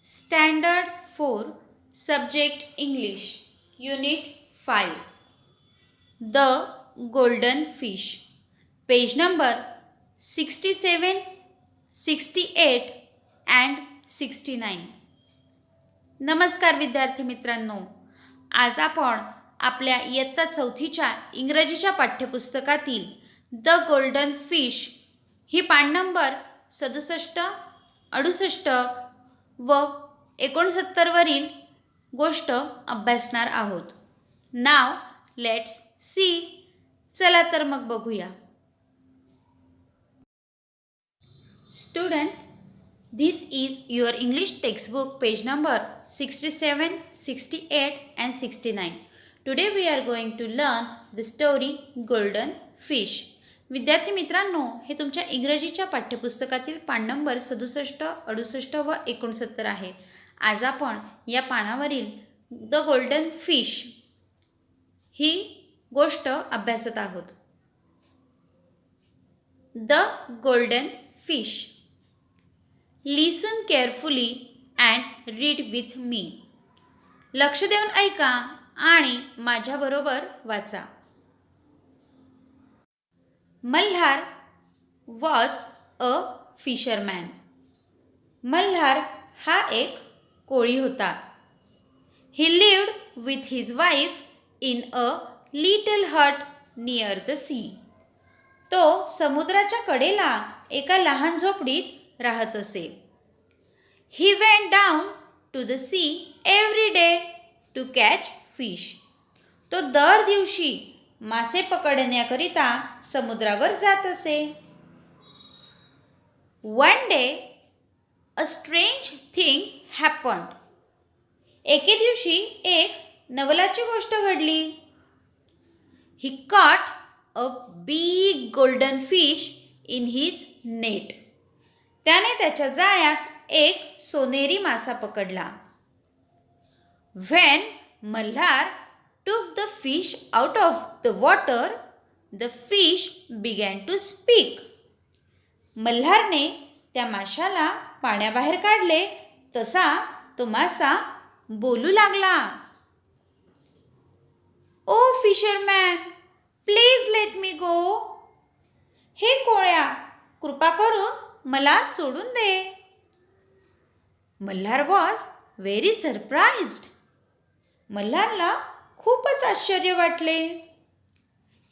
Standard 4, Subject English, Unit 5, The Golden Fish, page number 67, 68 and 69. नमस्कार विद्यार्थी मित्रांनो, आज आपण आपल्या इयत्ता चौथीच्या इंग्रजीच्या पाठ्यपुस्तकातील द गोल्डन फिश ही पान नंबर 67, 68 व 69 वरील गोष्ट अभ्यासणार आहोत. Now let's see. चला तर मग बघूया. Student, this is your English textbook page number 67, 68 and 69. Today we are going to learn the story Golden Fish. विद्यार्थी मित्रांनो, हे तुमच्या इंग्रजीच्या पाठ्यपुस्तकातील पान नंबर 67, 68 व 69 आहे. आज आपण या पानावरील द गोल्डन फिश ही गोष्ट अभ्यासत आहोत. The golden fish. Listen carefully and read with me. लक्ष देऊन ऐका आणि माझ्याबरोबर वाचा. Malhar was a fisherman. Malhar हा एक कोळी होता. He lived with his wife in a little hut near the sea. तो समुद्राच्या कडेला एका लहान झोपडीत राहत असे. He went down to the sea every day to catch fish. तो दर दिवशी मासे पकडण्याकरिता समुद्रावर जात असे. One day a strange thing happened. एके दिवशी एक नवलाची गोष्ट घडली. He caught a big golden fish in his net. त्याने त्याच्या जाळ्यात एक सोनेरी मासा पकडला. When Malhar took the fish out of the water, the fish began to speak. मल्हारने त्या माशाला पाण्याबाहेर काढले तसा तो मासा बोलू लागला. Oh fisherman, please let me go. हे कोळ्या, कृपा करून मला सोडून दे. Malhar was very surprised. मल्हारला खूपच आश्चर्य वाटले.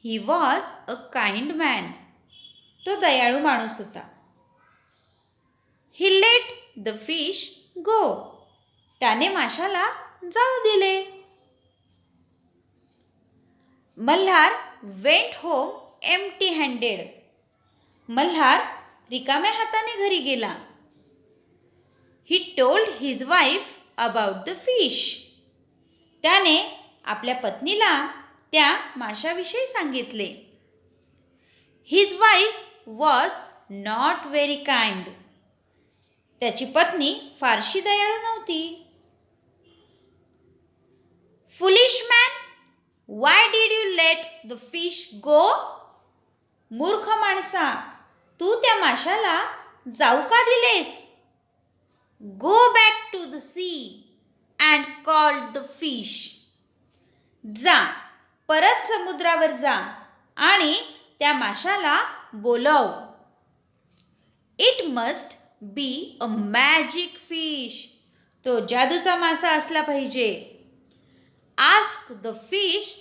He was a kind man. तो दयाळू माणूस होता. He let the fish go. त्याने माशाला जाऊ दिले. Malhar went home empty handed. मल्हार रिकाम्या हाताने घरी गेला. He told his wife about the fish. त्याने आपल्या पत्नीला त्या माशाविषयी सांगितले. His wife was not very kind. त्याची पत्नी फारशी दयाळू नव्हती. Foolish man, why did you let the fish go. मूर्ख माणसा, तू त्या माशाला जाऊ का दिलेस. Go back to the sea and call the fish. जा, परत समुद्रावर जा आणि त्या माशाला बोलव. It must be a magic fish. तो जादूचा मासा असला पाहिजे. Ask the fish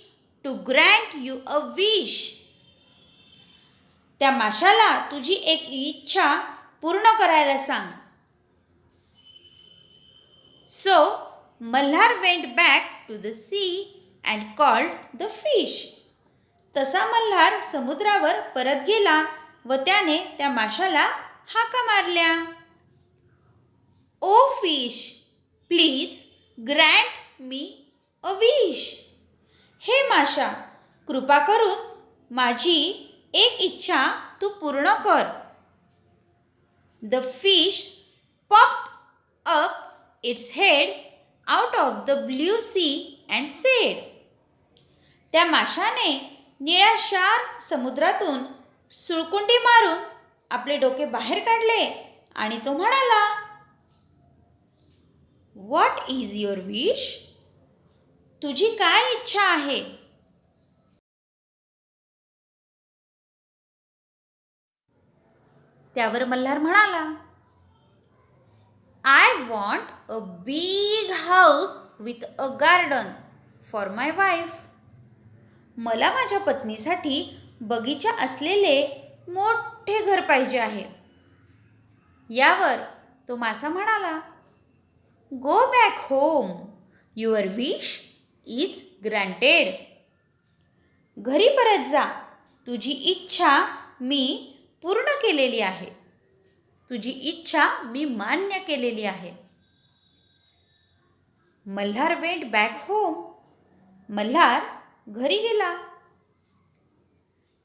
to grant you a wish. त्या माशाला तुझी एक इच्छा पूर्ण करायला सांग. So Malhar went back to the sea and called the fish. तसा मल्हार समुद्रावर परत गेला व त्याने त्या माशाला हाका मारल्या. Oh fish, please grant me a wish. हे माशा, कृपा करून माझी एक इच्छा तू पूर्ण कर. The fish popped up its head out of the blue sea and said. त्या माशाने निळाशार समुद्रातून सुळकुंडी मारून आपले डोके बाहेर काढले आणि तो म्हणाला, व्हॉट इज युअर विश? तुझी काय इच्छा आहे? त्यावर मल्हार म्हणाला, I want a big house with a garden for my wife. मला माझ्या पत्नीसाठी बगीचा असलेले मोठे घर पाहिजे आहे. यावर तो मासा म्हणाला, go back home. Your wish is granted. घरी परत जा. तुझी इच्छा मी पूर्ण केलेली आहे. तुझी इच्छा मी मान्य केलेली आहे. Malhar went back home. Malhar घरी गेला.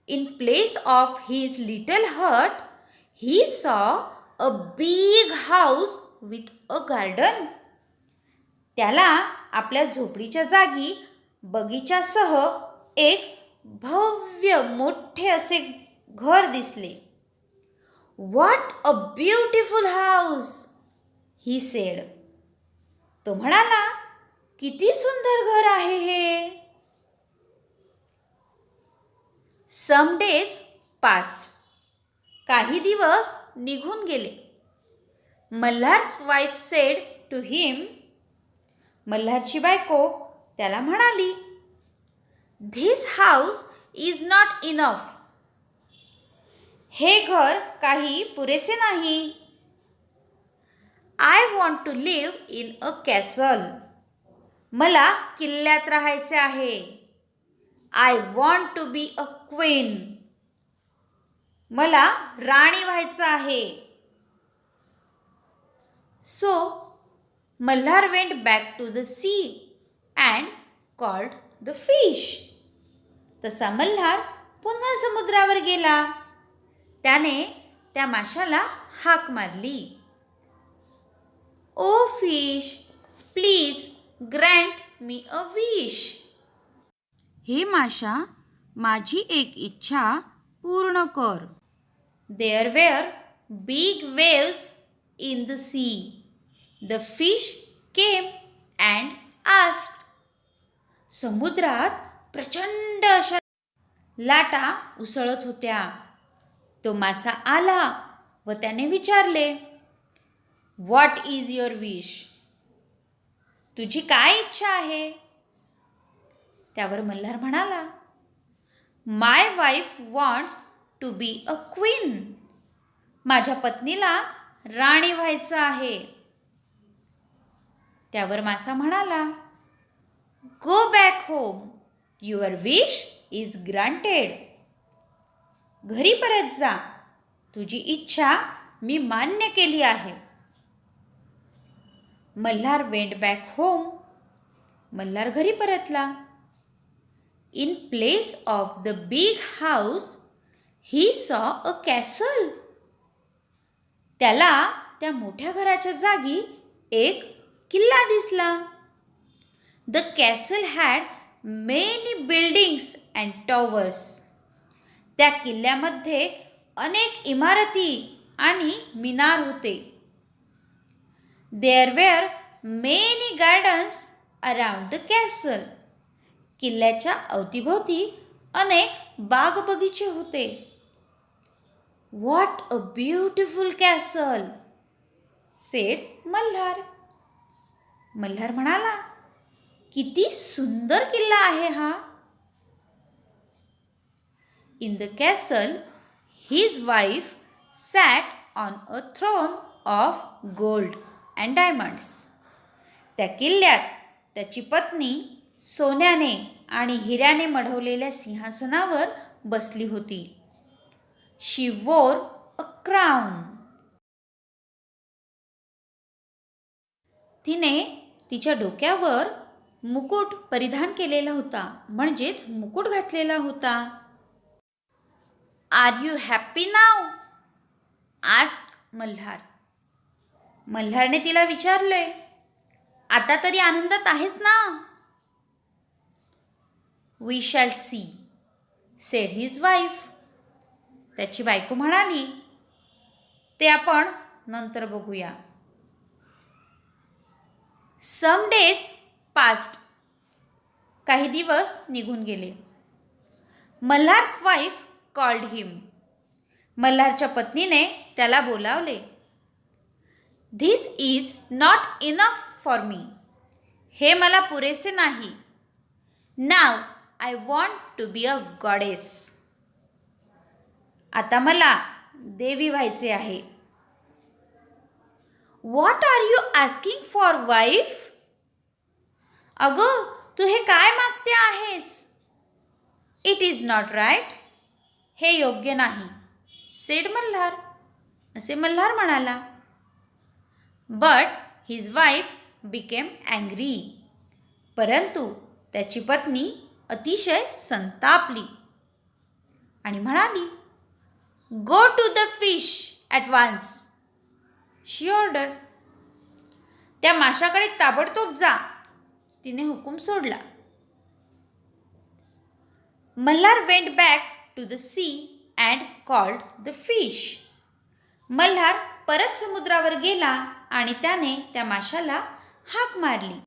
In place of his little hut he saw a big house with a garden. त्याला आपल्या झोपडीच्या जागी बगीचासह एक भव्य मोठे असे घर दिसले. What a beautiful house, he said. तो म्हणाला, किती सुंदर घर आहे हे. Some days past. काही दिवस निघून गेले. Malhar's wife said to him. मल्हारची बायको त्याला म्हणाली, this house is not enough. हे घर काही पुरेसे नाही. I want to live in a castle. मला किल्ल्यात राहायचे आहे. I want to be a queen. मला राणी व्हायचं आहे. So Malhar went back to the sea and called the fish. तसा मल्हार पुन्हा समुद्रावर गेला. त्याने त्या माशाला हाक मारली, ओ fish, please grant me a wish. हे माशा, माझी एक इच्छा पूर्ण कर. There were big waves in the sea. The fish came and asked. समुद्रात प्रचंड अशा लाटा उसळत होत्या. तो मासा आला व त्याने विचारले, व्हॉट इज युअर विश? तुझी काय इच्छा आहे? त्यावर मल्हार म्हणाला, my wife wants to be a queen. माझ्या पत्नीला राणी व्हायचं आहे. त्यावर मासा म्हणाला, go back home. Your wish is granted. घरी परत जा. तुझी इच्छा मी मान्य केली आहे. Malhar went back home. Malhar घरी परतला. In place of the big house he saw a castle. त्याला त्या मोठ्या घराच्या जागी एक किल्ला दिसला. The castle had many buildings and towers. त्या किल्ल्यामध्ये अनेक इमारती आणि मिनार होते. There were many gardens around the castle. किल्ल्याच्या अवतीभोवती अनेक बागबगीचे होते. What a beautiful castle, said Malhar. Malhar म्हणाला, किती सुंदर किल्ला आहे हा. In the castle, his wife sat on a throne of gold and diamonds. त्या किल्ल्यात त्याची पत्नी सोन्याने आणि हिऱ्याने मढवलेल्या सिंहासनावर बसली होती. She wore a crown. तिने तिच्या डोक्यावर मुकुट परिधान केलेला होता, म्हणजेच मुकुट घातलेला होता. Are you happy now? Asked Malhar. मल्हारने तिला विचारले, आता तरी आनंदात आहेस ना? We shall see, said his wife. त्याची बायको म्हणाली, ते आपण नंतर बघूया. Some days past. काही दिवस निघून गेले. मल्हार's वाईफ कॉल्ड हिम. मल्हारच्या पत्नीने त्याला बोलावले. This is not enough for me. हे मला पुरेसे नाही. Now I want to be a goddess. आता मला देवी व्हायचे आहे. What are you asking for wife? अगं, तू हे काय मागते आहेस? It is not right. हे योग्य नाही. सेड मल्हार. असे मल्हार म्हणाला. But his wife became angry. परंतु त्याची पत्नी अतिशय संतापली आणि म्हणाली, go to the fish at once. She order. त्या माशाकडे ताबडतोब जा. तिने हुकूम सोडला. Malhar went back to the sea and called the fish. Malhar परत समुद्रावर गेला आणि त्याने त्या माशाला हाक मारली.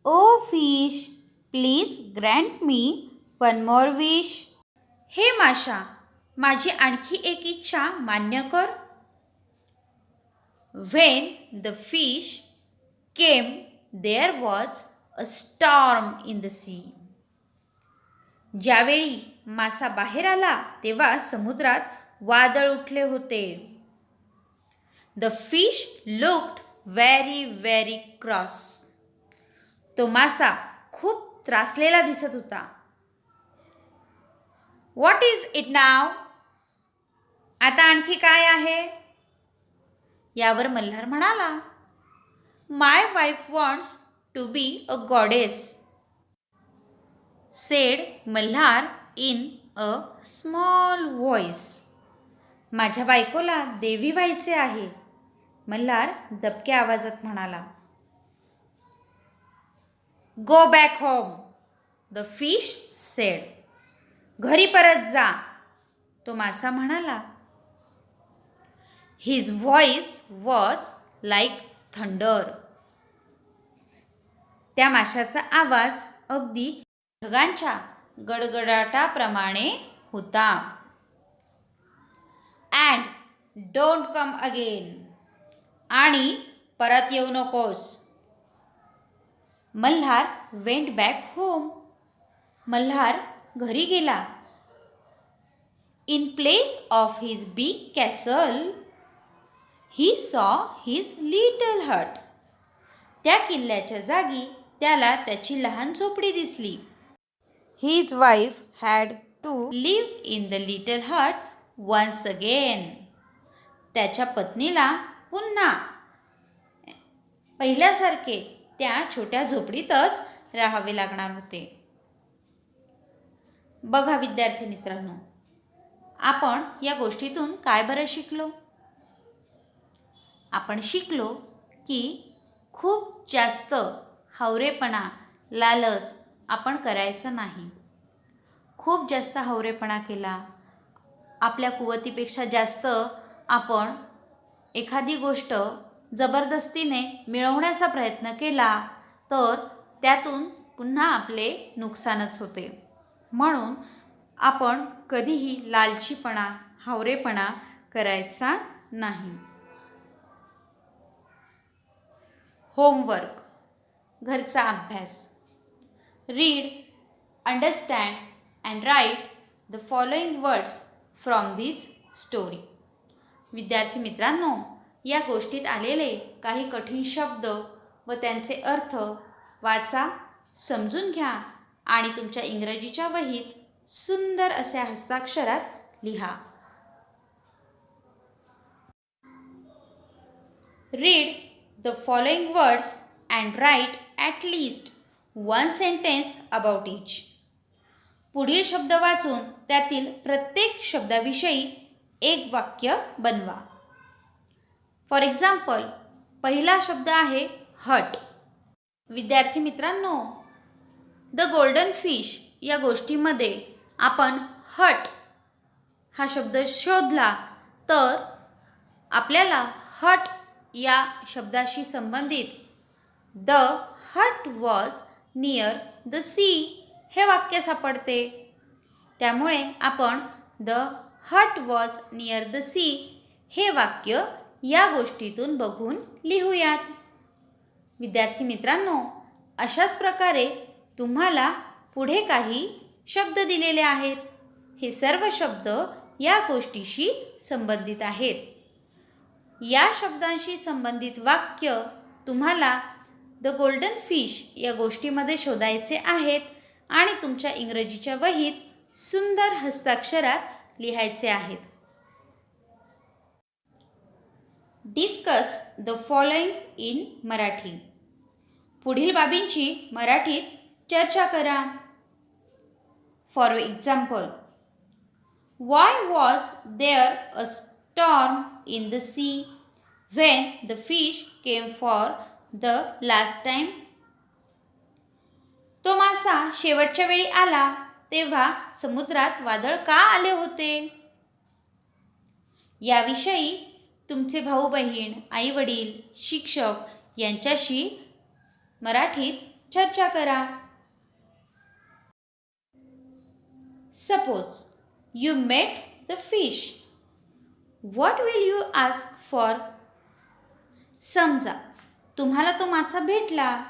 ओ fish, please grant me one more wish. हे माशा, माझी आणखी एक इच्छा मान्य कर. When the fish came, there was a storm in the sea. ज्यावेळी मासा बाहेर आला तेव्हा समुद्रात वादळ उठले होते. The fish looked very, very cross. तो मासा खूप त्रासलेला दिसत होता. What is it now? आता आणखी काय आहे? यावर मल्हार म्हणाला, my wife wants to be a goddess. Said Malhar in a small voice. माझ्या बायकोला देवी व्हायचे आहे. मल्हार दबक्या आवाजात म्हणाला. Go back home, the fish said. घरी परत जा, तो मासा म्हणाला. His voice was like thunder. त्या माशाचा आवाज अगदी ढगांच्या गडगडाटाप्रमाणे होता. And don't come again. आणि परत येऊ नकोस. Malhar went back home. Malhar घरी गेला. In place of his big castle, he saw his little hut. त्या किल्ल्याच्या जागी त्याला त्याची लहान झोपडी दिसली. His wife had to live in the little hut once again. त्याच्या पत्नीला पुन्हा पहिल्यासारखे त्या छोट्या झोपडीतच राहावे लागणार होते. बघा विद्यार्थी मित्रांनो, आपण या गोष्टीतून काय बरं शिकलो? आपण शिकलो की खूप जास्त हावरेपणा, लालच आपण करायचं नाही. खूप जास्त हावरेपणा केला, आपल्या कुवतीपेक्षा जास्त आपण एखादी गोष्ट जबरदस्तीने मिळवण्याचा प्रयत्न केला तर त्यातून पुन्हा आपले नुकसानच होते. म्हणून आपण कधीही लालचीपणा, हावरेपणा करायचा नाही. होमवर्क, घरचा अभ्यास. Read, understand and write the following words from this story. विद्यार्थी मित्रांनो, या गोष्टीत आलेले काही कठीण शब्द व त्यांचे अर्थ वाचा, समजून घ्या आणि तुमच्या इंग्रजीच्या वहीत सुंदर अशा हस्ताक्षरात लिहा. Read the following words and write at least one sentence about each. पुढील शब्द वाचून त्यातील प्रत्येक शब्दाविषयी एक वाक्य बनवा. फॉर एक्झाम्पल, पहिला शब्द आहे हट. विद्यार्थी मित्रांनो, द गोल्डन फिश या गोष्टीमध्ये आपण हट हा शब्द शोधला तर आपल्याला हट या शब्दाशी संबंधित the hut was near the sea हे वाक्य सापडते. त्यामुळे आपण the hut was near the sea हे वाक्य या गोष्टीतून बघून लिहूयात. विद्यार्थी मित्रांनो, अशाच प्रकारे तुम्हाला पुढे काही शब्द दिलेले आहेत. हे सर्व शब्द या गोष्टीशी संबंधित आहेत. या शब्दांशी संबंधित वाक्य तुम्हाला द गोल्डन फिश या गोष्टीमध्ये शोधायचे आहेत आणि तुमच्या इंग्रजीच्या वहीत सुंदर हस्ताक्षरात लिहायचे आहेत. Discuss the following in Marathi. पुढील बाबींची मराठीत चर्चा करा. For example, why was there a storm in the sea when the fish came for the last time. तो मासा शेवटच्या वेळी आला तेव्हा समुद्रात वादळ का आले होते. याविषयी तुमचे भाऊ बहीण, आई वडील, शिक्षक यांच्याशी मराठीत चर्चा करा. Suppose you met the fish, what will you ask for. समजा तुम्हाला तो मासा भेटला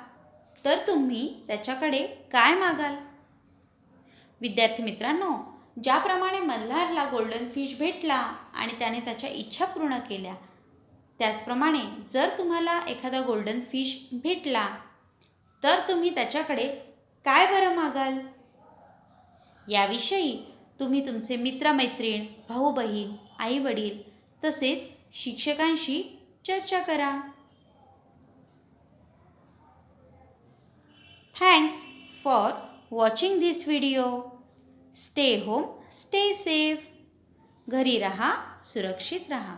तर तुम्ही त्याच्याकडे काय मागाल. विद्यार्थी मित्रांनो, ज्याप्रमाणे मल्हारला गोल्डन फिश भेटला आणि त्याने त्याच्या इच्छा पूर्ण केल्या, त्याचप्रमाणे जर तुम्हाला एखादा गोल्डन फिश भेटला तर तुम्ही त्याच्याकडे काय बरं मागाल. याविषयी तुम्ही तुमचे मित्रमैत्रीण, भाऊ बहीण, आई वडील तसेच शिक्षकांशी चर्चा करा. Thanks for watching this video. Stay home, stay safe. घरी रहा, सुरक्षित रहा.